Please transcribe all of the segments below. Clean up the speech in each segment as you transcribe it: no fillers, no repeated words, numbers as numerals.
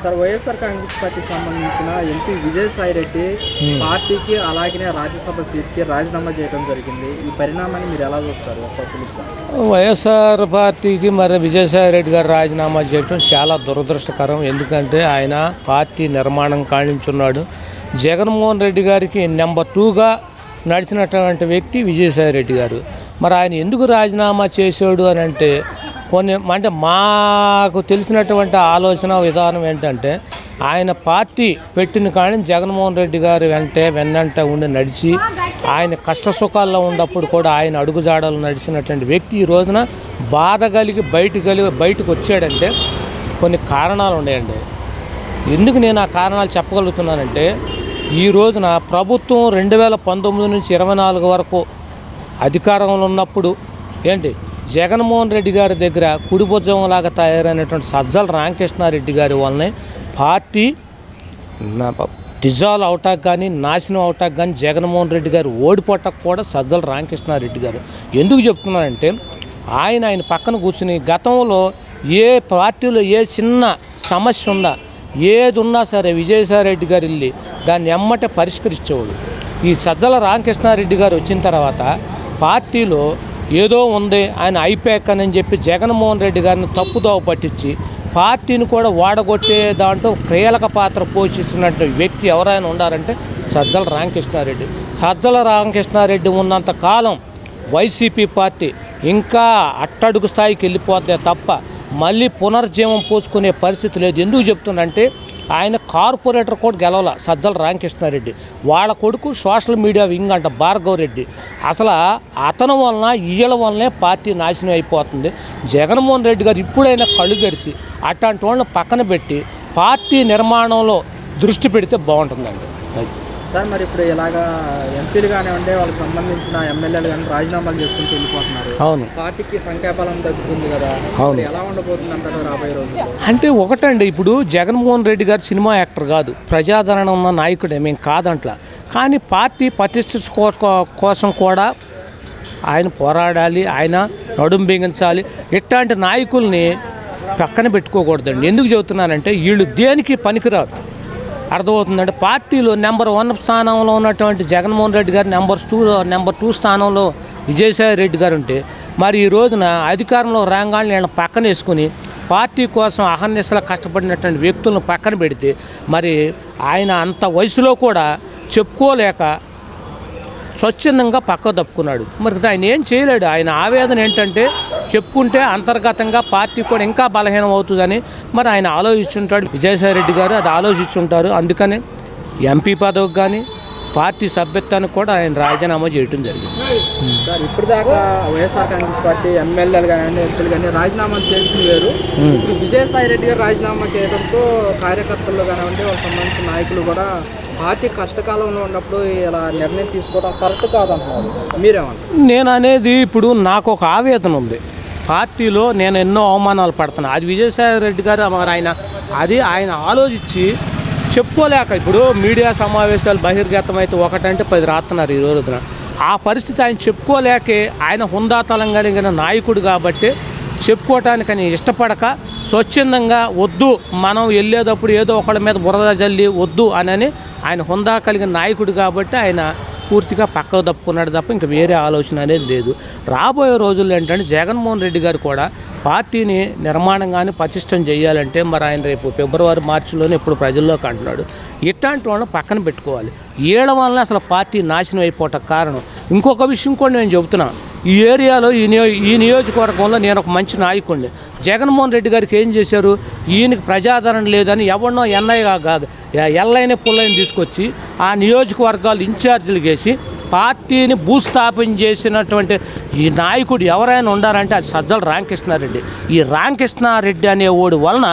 Sir YSR Congress పార్టీకి సంబంధించిన MP Vijayasai Reddy పార్టీకి అలాగే రాజ్యసభ సీట్కి రాజీనామా చేయడం జరిగింది. ఈ పరిణామాన్ని మీరు ఎలా చూస్తారు? వైఎస్ఆర్ పార్టీకి మరి విజయసాయి రెడ్డి గారు రాజీనామా చేయడం చాలా దురదృష్టకరం. ఎందుకంటే ఆయన పార్టీ నిర్మాణం కానించున్నాడు. జగన్మోహన్ రెడ్డి గారికి నెంబర్ 2గా నడిచినటువంటి వ్యక్తి విజయసాయి రెడ్డి గారు. మరి ఆయన ఎందుకు రాజీనామా చేశాడు అని అంటే అంటే మాకు తెలిసినటువంటి ఆలోచన విధానం ఏంటంటే ఆయన పార్టీ పెట్టిన కానీ జగన్మోహన్ రెడ్డి గారు వెన్నంట ఉండి నడిచి ఆయన కష్ట సుఖాల్లో ఉన్నప్పుడు కూడా ఆయన అడుగుజాడలు నడిచినటువంటి వ్యక్తి ఈ రోజున బాధ కలిగి బయటకు వచ్చాడంటే కొన్ని కారణాలు ఉన్నాయండి. ఎందుకు నేను ఆ కారణాలు చెప్పగలుగుతున్నానంటే ఈ రోజున ప్రభుత్వం 2019 నుంచి 24 వరకు అధికారంలో ఉన్నప్పుడు జగన్మోహన్ రెడ్డి గారి దగ్గర కుడిభుజంలాగా తయారైనటువంటి సజ్జల రామకృష్ణారెడ్డి గారి వల్లనే పార్టీ డిజాల్వ్ అవటానికి కానీ నాశనం అవటానికి కానీ జగన్మోహన్ రెడ్డి గారు ఓడిపోవటానికి కూడా సజ్జల రామకృష్ణారెడ్డి గారు. ఎందుకు చెప్తున్నానంటే ఆయన పక్కన కూర్చుని గతంలో ఏ పార్టీలో ఏ చిన్న సమస్య ఉందా ఏది ఉన్నా సరే విజయసాయి రెడ్డి గారు వెళ్ళి దాన్ని ఎమ్మటే పరిష్కరించేవాడు. ఈ సజ్జల రామకృష్ణారెడ్డి గారు వచ్చిన తర్వాత పార్టీలో ఏదో ఉంది ఆయన అయిపోయాకని చెప్పి జగన్మోహన్ రెడ్డి గారిని తప్పుదోవ పట్టించి పార్టీని కూడా వాడగొట్టే దాంట్లో కీలక పాత్ర పోషిస్తున్న వ్యక్తి ఎవరైనా ఉండారంటే సజ్జల రామకృష్ణారెడ్డి. సజ్జల రామకృష్ణారెడ్డి ఉన్నంత కాలం వైసీపీ పార్టీ ఇంకా అట్టడుగు స్థాయికి వెళ్ళిపోతే తప్ప మళ్ళీ పునర్జీవం పోసుకునే పరిస్థితి లేదు. ఎందుకు చెప్తున్నంటే ఆయన కార్పొరేటర్ కూడా గెలవాల సజ్జల రామకృష్ణారెడ్డి. వాళ్ళ కొడుకు సోషల్ మీడియా వింగ్ అంట భార్గవ్ రెడ్డి. అసలు అతని వలన ఈళ్ళ వల్లనే పార్టీ నాశనం అయిపోతుంది. జగన్మోహన్ రెడ్డి గారు ఇప్పుడైనా కళ్ళు తెరిచి అట్లాంటి వాళ్ళని పక్కన పెట్టి పార్టీ నిర్మాణంలో దృష్టి పెడితే బాగుంటుందండి. సార్ మరి ఇప్పుడు ఇలాగా ఎంపీలు కానివ్వండి వాళ్ళకి సంబంధించిన ఎమ్మెల్యేలు కానీ రాజీనామాలు చేసుకుంటూ వెళ్ళిపోతున్నారు. అవును, పార్టీకి సంఖ్యాబలం తగ్గుతుంది కదా. అవును, ఎలా ఉండబోతుంది అంటారు రాబోయే రోజుల్లో? అంటే ఒకటండి, ఇప్పుడు జగన్మోహన్ రెడ్డి గారు సినిమా యాక్టర్ కాదు, ప్రజాదరణ ఉన్న నాయకుడే, మేము కాదంట్లా. కానీ పార్టీ ప్రతిష్ఠ కోసం కూడా ఆయన పోరాడాలి, ఆయన నడుం బిగించాలి. ఇట్లాంటి నాయకుల్ని పక్కన పెట్టుకోకూడదండి. ఎందుకు చెబుతున్నానంటే వీళ్ళు దేనికి పనికిరాదు, అర్థమవుతుందంటే పార్టీలో నెంబర్ 1 స్థానంలో ఉన్నటువంటి జగన్మోహన్ రెడ్డి గారు నెంబర్ 2 స్థానంలో విజయసాయి రెడ్డి గారు ఉంటే మరి ఈ రోజున అధికారంలో రాగానే వీళ్ళని పక్కన వేసుకుని పార్టీ కోసం అహర్నిశలా కష్టపడినటువంటి వ్యక్తులను పక్కన పెడితే మరి ఆయన అంత వయసులో కూడా చెప్పుకోలేక స్వచ్ఛందంగా పక్క తప్పుకున్నాడు. మరి ఆయన ఏం చేయలేడు. ఆయన ఆవేదన ఏంటంటే చెప్పుకుంటే అంతర్గతంగా పార్టీ కూడా ఇంకా బలహీనం అవుతుందని మరి ఆయన ఆలోచించుంటాడు. విజయసాయి రెడ్డి గారు అది ఆలోచించుంటారు. అందుకని ఎంపీ పదవికి కానీ పార్టీ సభ్యత్వానికి కూడా ఆయన రాజీనామా చేయడం జరిగింది. సార్ ఇప్పటిదాకా వైఎస్ఆర్ కాంగ్రెస్ పార్టీ ఎమ్మెల్యేలు కానివ్వండి ఎంపీలు కానీ రాజీనామాలు చేసింది వేరు. ఇప్పుడు విజయసాయి రెడ్డి గారు రాజీనామా చేయడంతో కార్యకర్తల్లో కానివ్వండి వాళ్ళకి సంబంధించిన నాయకులు కూడా పార్టీ కష్టకాలంలో ఉన్నప్పుడు ఇలా నిర్ణయం తీసుకోవడం కరెక్ట్ కాదంటున్నారు. మీరేమంటారు? నేను అనేది ఇప్పుడు నాకు ఒక ఆవేదన ఉంది. పార్టీలో నేను ఎన్నో అవమానాలు పడుతున్నా. అది విజయసాయి రెడ్డి గారు ఆయన ఆలోచించి చెప్పుకోలేక ఇప్పుడు మీడియా సమావేశాలు బహిర్గతమైతే ఒకటంటే 10 రాస్తున్నారు ఈ రోజున. ఆ పరిస్థితి ఆయన చెప్పుకోలేకే ఆయన హుందాతలం కలిగిన నాయకుడు కాబట్టి చెప్పుకోవటానికని ఇష్టపడక స్వచ్ఛందంగా వద్దు మనం వెళ్ళేటప్పుడు ఏదో ఒకళ్ళ మీద బురద జల్లి వద్దు అని ఆయన హుందా కలిగిన నాయకుడు కాబట్టి ఆయన పూర్తిగా పక్కకు తప్పుకున్నాడు తప్ప ఇంకా వేరే ఆలోచన అనేది లేదు. రాబోయే రోజుల్లో ఏంటంటే జగన్మోహన్ రెడ్డి గారు కూడా పార్టీని నిర్మాణం కానీ పటిష్టం చేయాలంటే మరి ఆయన రేపు ఫిబ్రవరి మార్చిలోనే ఇప్పుడు ప్రజల్లోకి అంటున్నాడు. ఇట్లాంటి వాళ్ళని పక్కన పెట్టుకోవాలి. ఏళ్ళ వల్ల అసలు పార్టీ నాశనం అయిపోవటం కారణం. ఇంకొక విషయం కూడా నేను చెబుతున్నాను. ఈ ఏరియాలో ఈ నియోజకవర్గంలో నేను ఒక మంచి నాయకుడిని. జగన్మోహన్ రెడ్డి గారికి ఏం చేశారు? ఈయనకి ప్రజాదరణ లేదని ఎవరినో ఎల్లైన పుల్లైన తీసుకొచ్చి ఆ నియోజకవర్గాలు ఇన్ఛార్జీలు చేసి పార్టీని భూస్థాపన చేసినటువంటి ఈ నాయకుడు ఎవరైనా ఉండారంటే అది సజ్జల రామకృష్ణారెడ్డి. ఈ రామకృష్ణారెడ్డి అనేవాడు వలన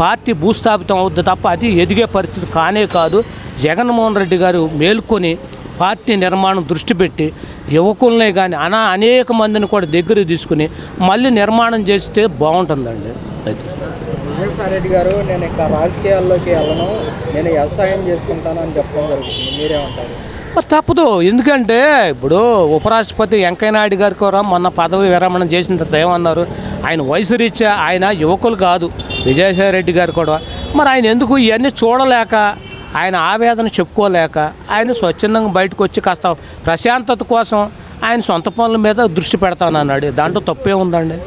పార్టీ భూస్థాపితం అవుతుంది తప్ప అది ఎదిగే పరిస్థితి కానే కాదు. జగన్మోహన్ రెడ్డి గారు మేల్కొని పార్టీ నిర్మాణం దృష్టి పెట్టి యువకులనే కానీ అనేక మందిని కూడా దగ్గర తీసుకుని మళ్ళీ నిర్మాణం చేస్తే బాగుంటుందండి. విజయసాయి రెడ్డి గారు నేను ఇక్కడ రాజకీయాల్లోకి వెళ్ళను, నేను వ్యవసాయం చేసుకుంటాను అని చెప్పడం జరుగుతుంది. మీరేమంటారు? మరి తప్పదు. ఎందుకంటే ఇప్పుడు ఉపరాష్ట్రపతి వెంకయ్య నాయుడు గారు కూడా మొన్న పదవి విరమణ చేసిన తర్వాత ఏమన్నారు? ఆయన వయసు రీత్యా ఆయన యువకులు కాదు. విజయసాయి రెడ్డి గారు కూడా మరి ఆయన ఎందుకు ఇవన్నీ చూడలేక, ఆయన ఆవేదన చెప్పుకోలేక ఆయన స్వచ్ఛందంగా బయటకు వచ్చి కాస్త ప్రశాంతత కోసం ఆయన సొంత పనుల మీద దృష్టి పెడతానన్నాడు. దాంట్లో తప్పే ఉందండి.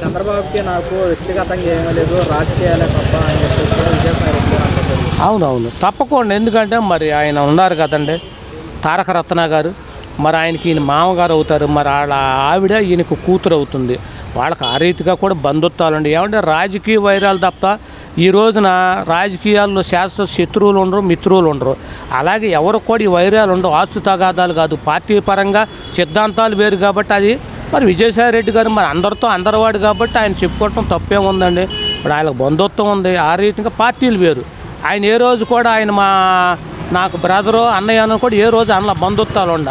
చంద్రబాబుకి నాకు వ్యక్తిగతంగా ఏమీ లేదు, రాజకీయాలే తప్ప అని చెప్పేసి విజయసాయి రెడ్డి అంటారు. అవునవును, తప్పకుండా. ఎందుకంటే మరి ఆయన ఉన్నారు కదండి తారక రత్న గారు, మరి ఆయనకి ఈయన మామగారు అవుతారు, మరి వాళ్ళ ఆవిడ ఈయనకు కూతురు అవుతుంది. వాళ్ళకి ఆ రీతిగా కూడా బంధుత్వాలండి. ఏమంటే రాజకీయ వైరాలు తప్ప ఈ రోజున రాజకీయాల్లో శాశ్వత శత్రువులు ఉండరు, మిత్రులు ఉండరు. అలాగే ఎవరు కూడా ఈ వైరాలు ఉండవు, ఆస్తు తగాదాలు కాదు. పార్టీ పరంగా సిద్ధాంతాలు వేరు కాబట్టి అది మరి విజయసాయి రెడ్డి గారు మరి అందరితో అందరివాడు కాబట్టి ఆయన చెప్పుకోవటం తప్పేముందండి. ఇప్పుడు ఆయనకు బంధుత్వం ఉంది, ఆ రీతిగా పార్టీలు వేరు. ఆయన ఏ రోజు కూడా ఆయన నాకు బ్రదరు అన్నయ్య అని కూడా ఏ రోజు అన్న బంధుత్వాలు ఉండ,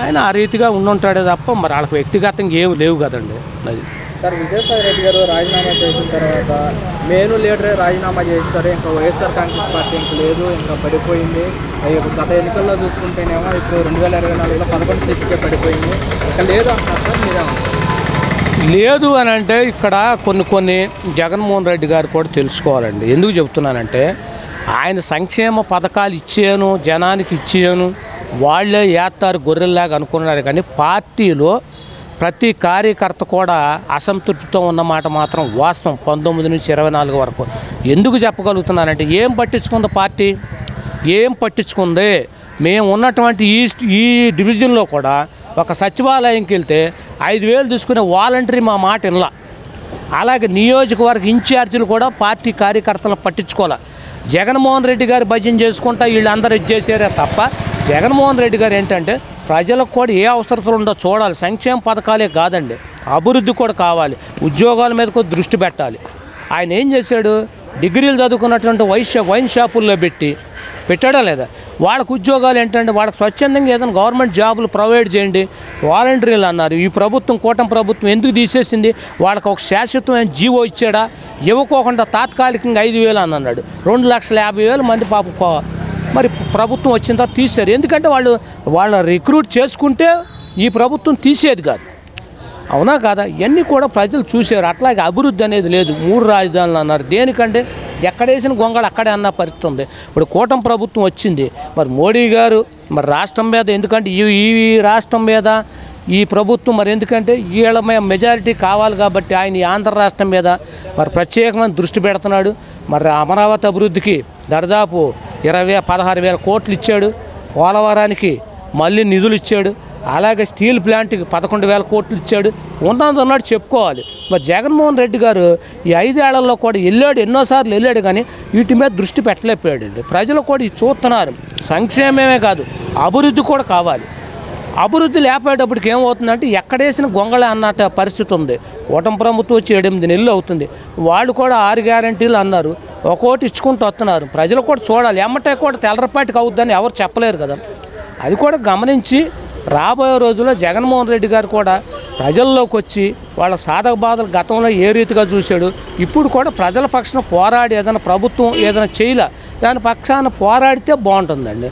ఆయన ఆ రీతిగా ఉండుంటాడే తప్ప మరి వాళ్ళకి వ్యక్తిగతంగా ఏమి లేవు కదండి. అది సార్, విజయసాయి రెడ్డి గారు రాజీనామా చేసిన తర్వాత మెయిన్ లీడరే రాజీనామా చేస్తారు, ఇంకా వైఎస్ఆర్ కాంగ్రెస్ పార్టీ ఇంక లేదు, ఇంకా పడిపోయింది. గత ఎన్నికల్లో చూసుకుంటేనేమో ఇప్పుడు 2024లో 11 సీట్లకే పడిపోయింది, ఇంకా లేదు అంటారు సార్, మీరేమో లేదు అని అంటే ఇక్కడ కొన్ని జగన్మోహన్ రెడ్డి గారు కూడా తెలుసుకోవాలండి. ఎందుకు చెప్తున్నానంటే ఆయన సంక్షేమ పథకాలు ఇచ్చాను, జనానికి ఇచ్చాను, వాళ్ళే ఏత్తారు గొర్రెల్లాగా అనుకున్నారు. కానీ పార్టీలో ప్రతి కార్యకర్త కూడా అసంతృప్తితో ఉన్నమాట మాత్రం వాస్తవం. 19 నుంచి 24 వరకు ఎందుకు చెప్పగలుగుతున్నానంటే ఏం పట్టించుకుంది పార్టీ, ఏం పట్టించుకుంది. మేము ఉన్నటువంటి ఈ డివిజన్లో కూడా ఒక సచివాలయంకి వెళ్తే 5,000 తీసుకునే వాలంటరీ మా మాట వినలా. అలాగే నియోజకవర్గ ఇన్ఛార్జీలు కూడా పార్టీ కార్యకర్తలను పట్టించుకోవాలి. జగన్మోహన్ రెడ్డి గారు భజన చేసుకుంటా వీళ్ళందరూ ఇచ్చేసారే తప్ప జగన్మోహన్ రెడ్డి గారు ఏంటంటే ప్రజలకు కూడా ఏ అవసరతలు ఉందో చూడాలి. సంక్షేమ పథకాలే కాదండి, అభివృద్ధి కూడా కావాలి, ఉద్యోగాల మీద కూడా దృష్టి పెట్టాలి. ఆయన ఏం చేశాడు, డిగ్రీలు చదువుకున్నటువంటి వైన్ షాపుల్లో పెట్టాడా లేదా? వాళ్ళకు ఉద్యోగాలు ఏంటంటే వాళ్ళకి స్వచ్ఛందంగా ఏదైనా గవర్నమెంట్ జాబులు ప్రొవైడ్ చేయండి. వాలంటీర్లు అన్నారు. ఈ ప్రభుత్వం కూటమి ప్రభుత్వం ఎందుకు తీసేసింది? వాళ్ళకి ఒక శాశ్వతమైన జీవో ఇచ్చాడా? ఇవ్వకోకుండా తాత్కాలికంగా 5,000 అని అన్నాడు. 2,50,000 మంది పాప మరి ప్రభుత్వం వచ్చిన తర్వాత తీశారు. ఎందుకంటే వాళ్ళ రిక్రూట్ చేసుకుంటే ఈ ప్రభుత్వం తీసేది కాదు. అవునా కాదా? ఇవన్నీ కూడా ప్రజలు చూశారు. అట్లాగే అభివృద్ధి అనేది లేదు. 3 రాజధానులు అన్నారు. దేనికంటే ఎక్కడేసిన గొంగళ అక్కడే అన్న పరిస్థితి ఉంది. ఇప్పుడు కూటమి ప్రభుత్వం వచ్చింది, మరి మోడీ గారు మరి రాష్ట్రం మీద ఎందుకంటే ఈ రాష్ట్రం మీద ఈ ప్రభుత్వం మరి ఎందుకంటే వీళ్ళ మెజారిటీ కావాలి కాబట్టి ఆయన ఈ ఆంధ్ర రాష్ట్రం మీద మరి ప్రత్యేకమైన దృష్టి పెడుతున్నాడు. మరి అమరావతి అభివృద్ధికి దాదాపు 16,000 కోట్లు ఇచ్చాడు. పోలవరానికి మళ్ళీ నిధులు ఇచ్చాడు. అలాగే స్టీల్ ప్లాంట్కి 11,000 కోట్లు ఇచ్చాడు. ఉన్నది చెప్పుకోవాలి. మరి జగన్మోహన్ రెడ్డి గారు ఈ 5 ఏళ్లలో కూడా ఎన్నోసార్లు వెళ్ళాడు, కానీ వీటి మీద దృష్టి పెట్టలేకపోయాడండి. ప్రజలు కూడా ఇది చూస్తున్నారు. సంక్షేమమే కాదు, అభివృద్ధి కూడా కావాలి. అభివృద్ధి లేపేటప్పటికి ఏమవుతుందంటే ఎక్కడేసిన గొంగళే అన్నట్టు పరిస్థితి ఉంది. కూటమి ప్రభుత్వం వచ్చి 8 నెలలు అవుతుంది. వాళ్ళు కూడా 6 గ్యారంటీలు అన్నారు, ఒక్కోటి ఇచ్చుకుంటూ వస్తున్నారు. ప్రజలు కూడా చూడాలి. ఎమ్మటే కూడా తెల్లరపాటికి అవుద్దని ఎవరు చెప్పలేరు కదా. అది కూడా గమనించి రాబోయే రోజుల్లో జగన్మోహన్ రెడ్డి గారు కూడా ప్రజల్లోకి వచ్చి వాళ్ళ సాధక బాధలు గతంలో ఏ రీతిగా చూశాడు, ఇప్పుడు కూడా ప్రజల పక్షాన పోరాడి ఏదైనా ప్రభుత్వం ఏదైనా చేయలే దాని పక్షాన పోరాడితే బాగుంటుందండి.